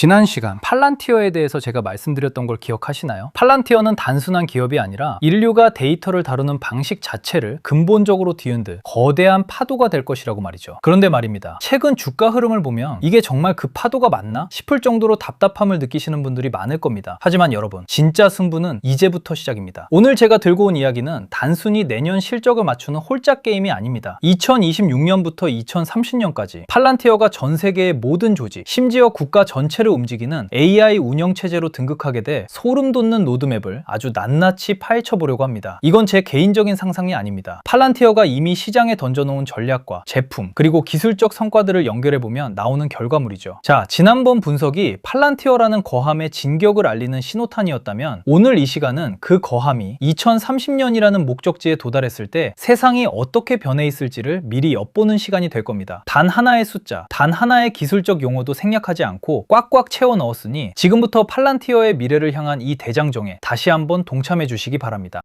지난 시간 팔란티어에 대해서 제가 말씀드렸던 걸 기억하시나요? 팔란티어는 단순한 기업이 아니라 인류가 데이터를 다루는 방식 자체를 근본적으로 뒤흔들 거대한 파도가 될 것이라고 말이죠. 그런데 말입니다. 최근 주가 흐름을 보면 이게 정말 그 파도가 맞나 싶을 정도로 답답함을 느끼시는 분들이 많을 겁니다. 하지만 여러분, 진짜 승부는 이제부터 시작입니다. 오늘 제가 들고 온 이야기는 단순히 내년 실적을 맞추는 홀짝 게임이 아닙니다. 2026년부터 2030년까지 팔란티어가 전 세계의 모든 조직, 심지어 국가 전체를 움직이는 AI 운영체제로 등극하게 돼 소름 돋는 로드맵을 아주 낱낱이 파헤쳐 보려고 합니다. 이건 제 개인적인 상상이 아닙니다. 팔란티어가 이미 시장에 던져놓은 전략과 제품, 그리고 기술적 성과들을 연결해보면 나오는 결과물이죠. 자, 지난번 분석이 팔란티어라는 거함의 진격을 알리는 신호탄이었다면 오늘 이 시간은 그 거함이 2030년이라는 목적지에 도달했을 때 세상이 어떻게 변해 있을지를 미리 엿보는 시간이 될 겁니다. 단 하나의 숫자, 단 하나의 기술적 용어도 생략하지 않고 꽉꽉 채워 넣었으니 지금부터 팔란티어의 미래를 향한 이 대장정에 다시 한번 동참해 주시기 바랍니다.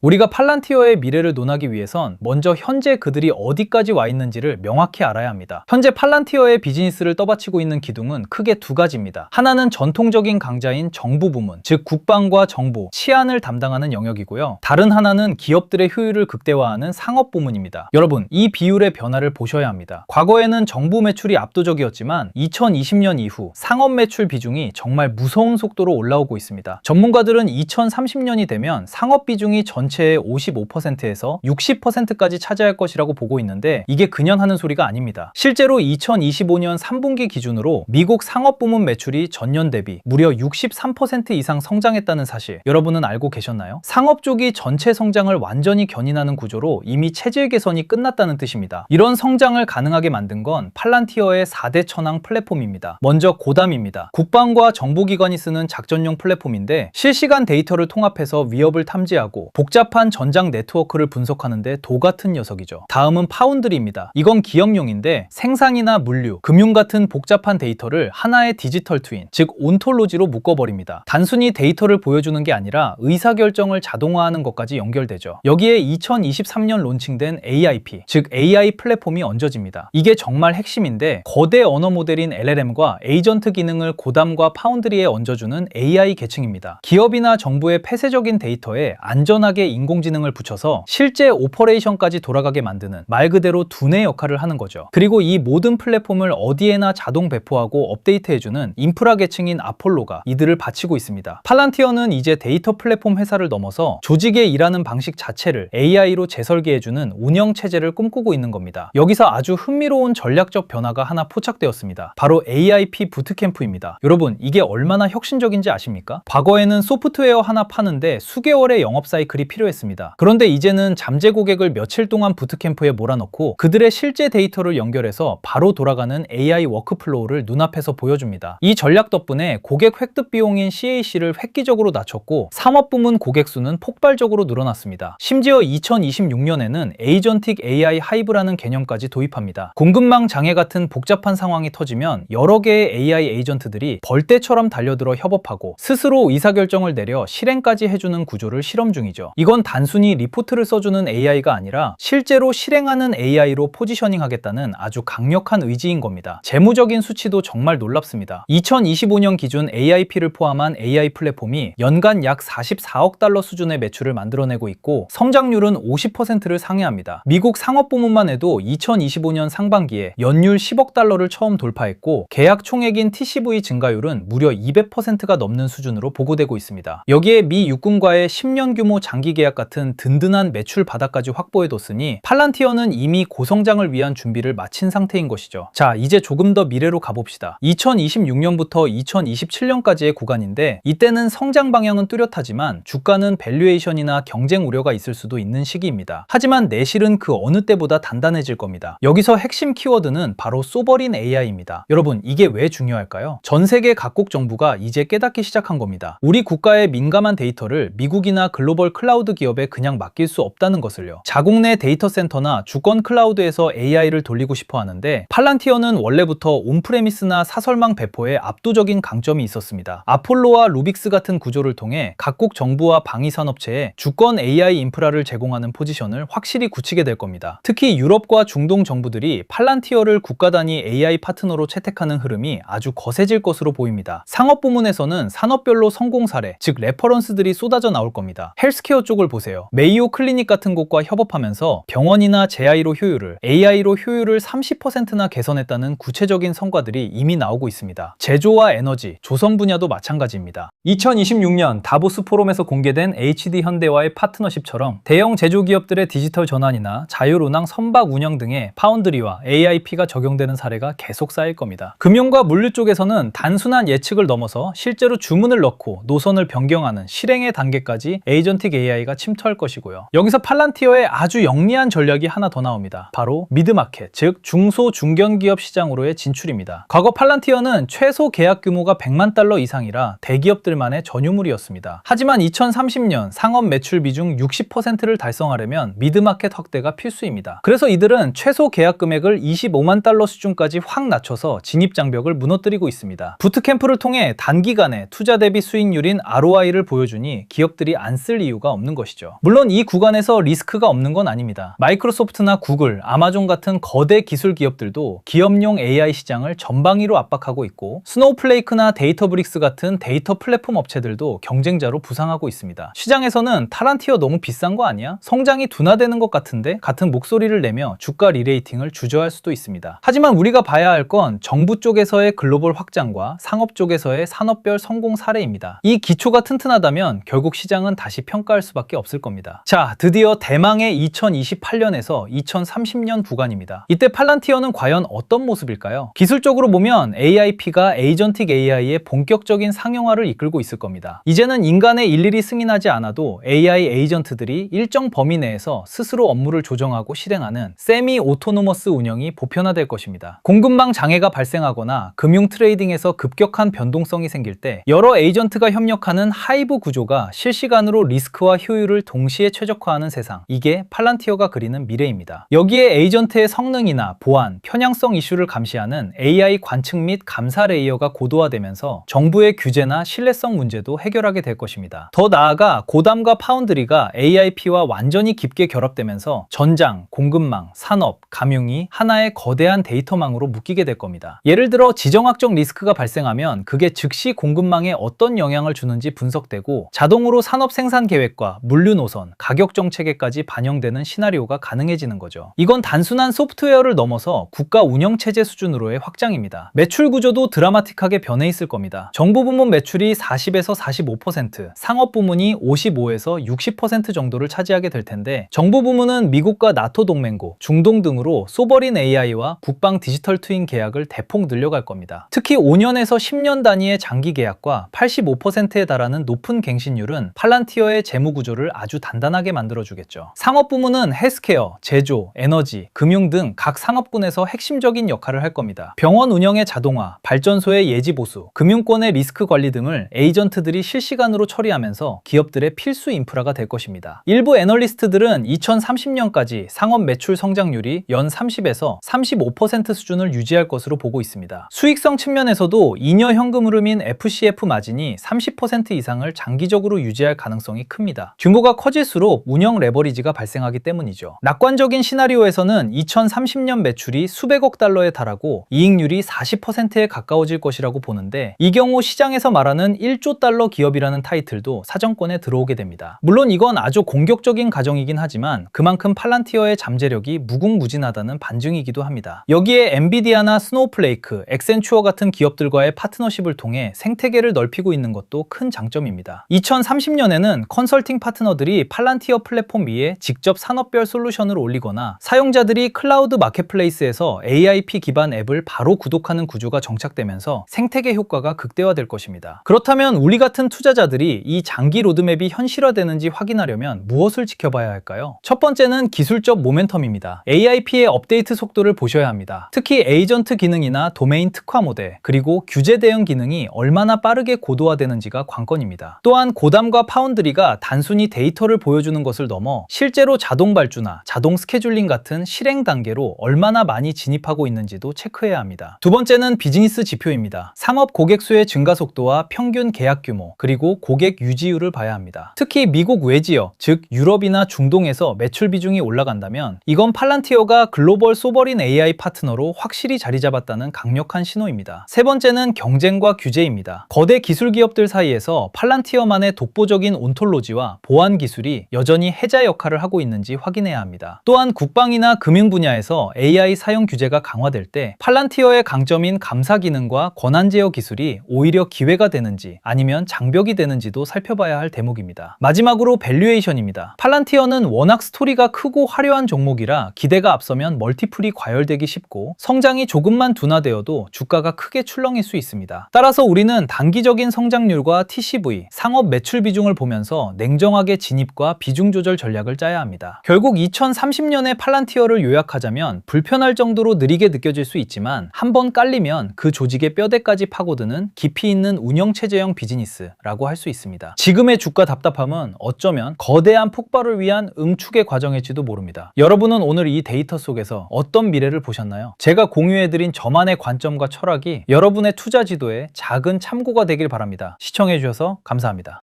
우리가 팔란티어의 미래를 논하기 위해선 먼저 현재 그들이 어디까지 와 있는지를 명확히 알아야 합니다. 현재 팔란티어의 비즈니스를 떠받치고 있는 기둥은 크게 두 가지입니다. 하나는 전통적인 강자인 정부 부문, 즉 국방과 정보, 치안을 담당하는 영역이고요. 다른 하나는 기업들의 효율을 극대화하는 상업 부문입니다. 여러분, 이 비율의 변화를 보셔야 합니다. 과거에는 정부 매출이 압도적이었지만 2020년 이후 상업 매출 비중이 정말 무서운 속도로 올라오고 있습니다. 전문가들은 2030년이 되면 상업 비중이 전체의 55%에서 60%까지 차지할 것이라고 보고 있는데 이게 그냥 하는 소리가 아닙니다. 실제로 2025년 3분기 기준으로 미국 상업 부문 매출이 전년 대비 무려 63% 이상 성장했다는 사실 여러분은 알고 계셨나요? 상업 쪽이 전체 성장을 완전히 견인하는 구조로 이미 체질 개선이 끝났다는 뜻입니다. 이런 성장을 가능하게 만든 건 팔란티어의 4대 천왕 플랫폼입니다. 먼저 고담입니다. 국방과 정보기관이 쓰는 작전용 플랫폼인데 실시간 데이터를 통합해서 위협을 탐지하고 복잡한 전장 네트워크를 분석하는데 도 같은 녀석이죠. 다음은 파운드리입니다. 이건 기업용인데 생산이나 물류, 금융 같은 복잡한 데이터를 하나의 디지털 트윈, 즉 온톨로지로 묶어버립니다. 단순히 데이터를 보여주는 게 아니라 의사결정을 자동화하는 것까지 연결되죠. 여기에 2023년 론칭된 AIP, 즉 AI 플랫폼이 얹어집니다. 이게 정말 핵심인데 거대 언어 모델인 LLM과 에이전트 기능을 고담과 파운드리에 얹어주는 AI 계층입니다. 기업이나 정부의 폐쇄적인 데이터에 안전하게 인공지능을 붙여서 실제 오퍼레이션까지 돌아가게 만드는 말 그대로 두뇌 역할을 하는 거죠. 그리고 이 모든 플랫폼을 어디에나 자동 배포하고 업데이트해주는 인프라 계층인 아폴로가 이들을 바치고 있습니다. 팔란티어는 이제 데이터 플랫폼 회사를 넘어서 조직의 일하는 방식 자체를 AI로 재설계해주는 운영체제를 꿈꾸고 있는 겁니다. 여기서 아주 흥미로운 전략적 변화가 하나 포착되었습니다. 바로 AIP 부트캠프입니다. 여러분, 이게 얼마나 혁신적인지 아십니까? 과거에는 소프트웨어 하나 파는데 수개월의 영업 사이클이 필요했습니다. 그런데 이제는 잠재 고객을 며칠 동안 부트캠프에 몰아넣고 그들의 실제 데이터를 연결해서 바로 돌아가는 AI 워크플로우를 눈앞에서 보여줍니다. 이 전략 덕분에 고객 획득 비용인 CAC를 획기적으로 낮췄고 상업부문 고객 수는 폭발적으로 늘어났습니다. 심지어 2026년에는 에이전틱 AI 하이브라는 개념까지 도입합니다. 공급망 장애 같은 복잡한 상황이 터지면 여러 개의 AI 에이전트들이 벌떼처럼 달려들어 협업하고 스스로 의사결정을 내려 실행까지 해주는 구조를 실험 중이죠. 이건 단순히 리포트를 써주는 AI가 아니라 실제로 실행하는 AI로 포지셔닝 하겠다는 아주 강력한 의지인 겁니다. 재무적인 수치도 정말 놀랍습니다. 2025년 기준 AIP를 포함한 AI 플랫폼이 연간 약 44억 달러 수준의 매출을 만들어내고 있고 성장률은 50%를 상회합니다. 미국 상업부문만 해도 2025년 상반기에 연율 10억 달러를 처음 돌파했고 계약 총액인 TCV 증가율은 무려 200%가 넘는 수준으로 보고되고 있습니다. 여기에 미 육군과의 10년 규모 장기 계약 같은 든든한 매출 바닥까지 확보해뒀으니 팔란티어는 이미 고성장을 위한 준비를 마친 상태인 것이죠. 자, 이제 조금 더 미래로 가봅시다. 2026년부터 2027년까지의 구간인데 이때는 성장 방향은 뚜렷하지만 주가는 밸류에이션이나 경쟁 우려가 있을 수도 있는 시기입니다. 하지만 내실은 그 어느 때보다 단단해질 겁니다. 여기서 핵심 키워드는 바로 소버린 AI입니다. 여러분, 이게 왜 중요할까요? 전 세계 각국 정부가 이제 깨닫기 시작한 겁니다. 우리 국가의 민감한 데이터를 미국이나 글로벌 클라우드 클라우드 기업에 그냥 맡길 수 없다는 것을요. 자국 내 데이터 센터나 주권 클라우드에서 AI를 돌리고 싶어 하는데 팔란티어는 원래부터 온프레미스나 사설망 배포에 압도적인 강점이 있었습니다. 아폴로와 루빅스 같은 구조를 통해 각국 정부와 방위산업체에 주권 AI 인프라를 제공하는 포지션을 확실히 굳히게 될 겁니다. 특히 유럽과 중동 정부들이 팔란티어를 국가 단위 AI 파트너로 채택하는 흐름이 아주 거세질 것으로 보입니다. 상업 부문에서는 산업별로 성공 사례, 즉 레퍼런스들이 쏟아져 나올 겁니다. 헬스케어 쪽을 보세요. 메이오 클리닉 같은 곳과 협업하면서 병원이나 제아이로 효율을, AI로 효율을 30%나 개선했다는 구체적인 성과들이 이미 나오고 있습니다. 제조와 에너지, 조선 분야도 마찬가지입니다. 2026년 다보스 포럼에서 공개된 HD 현대와의 파트너십처럼 대형 제조기업들의 디지털 전환이나 자율운항 선박 운영 등의 파운드리와 AIP가 적용되는 사례가 계속 쌓일 겁니다. 금융과 물류 쪽에서는 단순한 예측을 넘어서 실제로 주문을 넣고 노선을 변경하는 실행의 단계까지 에이전틱 AI가 침투할 것이고요. 여기서 팔란티어의 아주 영리한 전략이 하나 더 나옵니다. 바로 미드마켓, 즉 중소 중견기업 시장으로의 진출입니다. 과거 팔란티어는 최소 계약 규모가 100만 달러 이상이라 대기업들만의 전유물이었습니다. 하지만 2030년 상업 매출 비중 60%를 달성하려면 미드마켓 확대가 필수입니다. 그래서 이들은 최소 계약 금액을 25만 달러 수준까지 확 낮춰서 진입 장벽을 무너뜨리고 있습니다. 부트캠프를 통해 단기간에 투자 대비 수익률인 ROI를 보여주니 기업들이 안 쓸 이유가 없는 것이죠. 물론 이 구간에서 리스크가 없는 건 아닙니다. 마이크로소프트나 구글, 아마존 같은 거대 기술 기업들도 기업용 AI 시장을 전방위로 압박하고 있고 스노우플레이크나 데이터브릭스 같은 데이터 플랫폼 업체들도 경쟁자로 부상하고 있습니다. 시장에서는 팔란티어 너무 비싼 거 아니야? 성장이 둔화되는 것 같은데? 같은 목소리를 내며 주가 리레이팅을 주저할 수도 있습니다. 하지만 우리가 봐야 할 건 정부 쪽에서의 글로벌 확장과 상업 쪽에서의 산업별 성공 사례입니다. 이 기초가 튼튼하다면 결국 시장은 다시 평가할 수밖에 없을 겁니다. 자, 드디어 대망의 2028년에서 2030년 구간입니다. 이때 팔란티어는 과연 어떤 모습일까요? 기술적으로 보면 AIP가 에이전틱 AI의 본격적인 상용화를 이끌고 있을 겁니다. 이제는 인간의 일일이 승인하지 않아도 AI 에이전트들이 일정 범위 내에서 스스로 업무를 조정하고 실행하는 세미 오토노머스 운영이 보편화될 것입니다. 공급망 장애가 발생하거나 금융 트레이딩에서 급격한 변동성이 생길 때 여러 에이전트가 협력하는 하이브 구조가 실시간으로 리스크와 효율을 동시에 최적화하는 세상, 이게 팔란티어가 그리는 미래입니다. 여기에 에이전트의 성능이나 보안, 편향성 이슈를 감시하는 AI 관측 및 감사 레이어가 고도화되면서 정부의 규제나 신뢰성 문제도 해결하게 될 것입니다. 더 나아가 고담과 파운드리가 AIP와 완전히 깊게 결합되면서 전장, 공급망, 산업, 감융이 하나의 거대한 데이터망으로 묶이게 될 겁니다. 예를 들어 지정학적 리스크가 발생하면 그게 즉시 공급망에 어떤 영향을 주는지 분석되고 자동으로 산업 생산 계획과 물류 노선, 가격 정책에까지 반영되는 시나리오가 가능해지는 거죠. 이건 단순한 소프트웨어를 넘어서 국가 운영 체제 수준으로의 확장입니다. 매출 구조도 드라마틱하게 변해 있을 겁니다. 정부 부문 매출이 40에서 45%, 상업 부문이 55에서 60% 정도를 차지하게 될 텐데 정부 부문은 미국과 나토 동맹국, 중동 등으로 소버린 AI와 국방 디지털 트윈 계약을 대폭 늘려갈 겁니다. 특히 5년에서 10년 단위의 장기 계약과 85%에 달하는 높은 갱신율은 팔란티어의 재무 구조를 아주 단단하게 만들어주겠죠. 상업 부문은 헬스케어, 제조, 에너지, 금융 등 각 상업군에서 핵심적인 역할을 할 겁니다. 병원 운영의 자동화, 발전소의 예지 보수, 금융권의 리스크 관리 등을 에이전트들이 실시간으로 처리하면서 기업들의 필수 인프라가 될 것입니다. 일부 애널리스트들은 2030년까지 상업 매출 성장률이 연 30에서 35% 수준을 유지할 것으로 보고 있습니다. 수익성 측면에서도 잉여 현금 흐름인 FCF 마진이 30% 이상을 장기적으로 유지할 가능성이 큽니다. 규모가 커질수록 운영 레버리지가 발생하기 때문이죠. 낙관적인 시나리오에서는 2030년 매출이 수백억 달러에 달하고 이익률이 40%에 가까워질 것이라고 보는데 이 경우 시장에서 말하는 1조 달러 기업이라는 타이틀도 사정권에 들어오게 됩니다. 물론 이건 아주 공격적인 가정이긴 하지만 그만큼 팔란티어의 잠재력이 무궁무진하다는 반증이기도 합니다. 여기에 엔비디아나 스노우플레이크, 엑센추어 같은 기업들과의 파트너십을 통해 생태계를 넓히고 있는 것도 큰 장점입니다. 2030년에는 컨설팅 파트너들이 팔란티어 플랫폼 위에 직접 산업별 솔루션을 올리거나 사용자들이 클라우드 마켓플레이스에서 AIP 기반 앱을 바로 구독하는 구조가 정착되면서 생태계 효과가 극대화될 것입니다. 그렇다면 우리 같은 투자자들이 이 장기 로드맵이 현실화되는지 확인하려면 무엇을 지켜봐야 할까요? 첫 번째는 기술적 모멘텀입니다. AIP의 업데이트 속도를 보셔야 합니다. 특히 에이전트 기능이나 도메인 특화 모델, 그리고 규제 대응 기능이 얼마나 빠르게 고도화되는지가 관건입니다. 또한 고담과 파운드리가 단순 단순히 데이터를 보여주는 것을 넘어 실제로 자동 발주나 자동 스케줄링 같은 실행 단계로 얼마나 많이 진입하고 있는지도 체크해야 합니다. 두 번째는 비즈니스 지표입니다. 상업 고객 수의 증가 속도와 평균 계약 규모, 그리고 고객 유지율을 봐야 합니다. 특히 미국 외지역, 즉 유럽이나 중동에서 매출 비중이 올라간다면 이건 팔란티어가 글로벌 소버린 AI 파트너로 확실히 자리 잡았다는 강력한 신호입니다. 세 번째는 경쟁과 규제입니다. 거대 기술 기업들 사이에서 팔란티어만의 독보적인 온톨로지와 보안 기술이 여전히 해자 역할을 하고 있는지 확인해야 합니다. 또한 국방이나 금융 분야에서 AI 사용 규제가 강화될 때 팔란티어의 강점인 감사 기능과 권한 제어 기술이 오히려 기회가 되는지 아니면 장벽이 되는지도 살펴봐야 할 대목입니다. 마지막으로 밸류에이션입니다. 팔란티어는 워낙 스토리가 크고 화려한 종목이라 기대가 앞서면 멀티플이 과열되기 쉽고 성장이 조금만 둔화되어도 주가가 크게 출렁일 수 있습니다. 따라서 우리는 단기적인 성장률과 TCV, 상업 매출 비중을 보면서 냉정하게 진입과 비중 조절 전략을 짜야 합니다. 결국 2030년에 팔란티어를 요약하자면 불편할 정도로 느리게 느껴질 수 있지만 한번 깔리면 그 조직의 뼈대까지 파고드는 깊이 있는 운영체제형 비즈니스라고 할 수 있습니다. 지금의 주가 답답함은 어쩌면 거대한 폭발을 위한 응축의 과정일지도 모릅니다. 여러분은 오늘 이 데이터 속에서 어떤 미래를 보셨나요? 제가 공유해드린 저만의 관점과 철학이 여러분의 투자 지도에 작은 참고가 되길 바랍니다. 시청해주셔서 감사합니다.